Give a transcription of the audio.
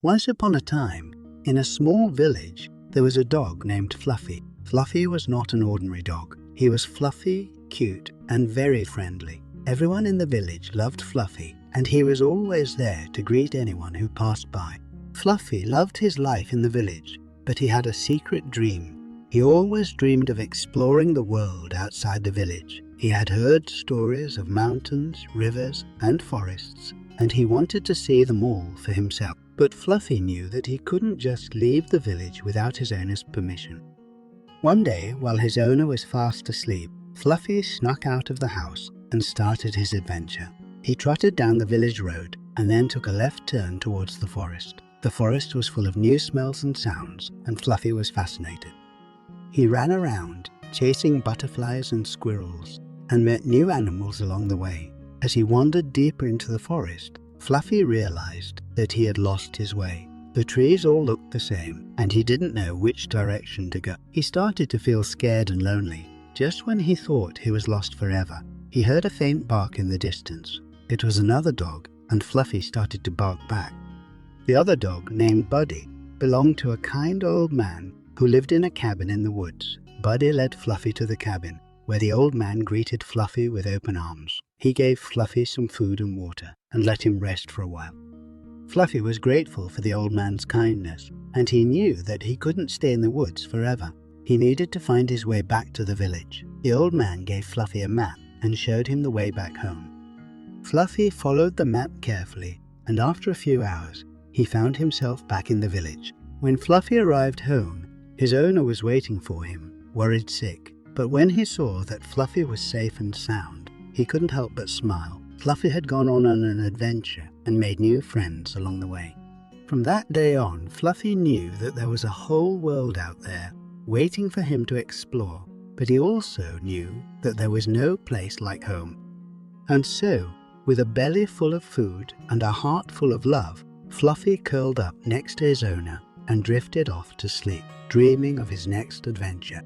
Once upon a time, in a small village, there was a dog named Fluffy. Fluffy was not an ordinary dog. He was fluffy, cute, and very friendly. Everyone in the village loved Fluffy, and he was always there to greet anyone who passed by. Fluffy loved his life in the village, but he had a secret dream. He always dreamed of exploring the world outside the village. He had heard stories of mountains, rivers, and forests, and he wanted to see them all for himself. But Fluffy knew that he couldn't just leave the village without his owner's permission. One day, while his owner was fast asleep, Fluffy snuck out of the house and started his adventure. He trotted down the village road and then took a left turn towards the forest. The forest was full of new smells and sounds, and Fluffy was fascinated. He ran around, chasing butterflies and squirrels, and met new animals along the way. As he wandered deeper into the forest, Fluffy realized that he had lost his way. The trees all looked the same, and he didn't know which direction to go. He started to feel scared and lonely. Just when he thought he was lost forever, he heard a faint bark in the distance. It was another dog, and Fluffy started to bark back. The other dog, named Buddy, belonged to a kind old man who lived in a cabin in the woods. Buddy led Fluffy to the cabin, where the old man greeted Fluffy with open arms. He gave Fluffy some food and water and let him rest for a while. Fluffy was grateful for the old man's kindness, and he knew that he couldn't stay in the woods forever. He needed to find his way back to the village. The old man gave Fluffy a map and showed him the way back home. Fluffy followed the map carefully, and after a few hours, he found himself back in the village. When Fluffy arrived home, his owner was waiting for him, worried sick. But when he saw that Fluffy was safe and sound, he couldn't help but smile. Fluffy had gone on an adventure and made new friends along the way. From that day on, Fluffy knew that there was a whole world out there waiting for him to explore, but he also knew that there was no place like home. And so, with a belly full of food and a heart full of love, Fluffy curled up next to his owner and drifted off to sleep, dreaming of his next adventure.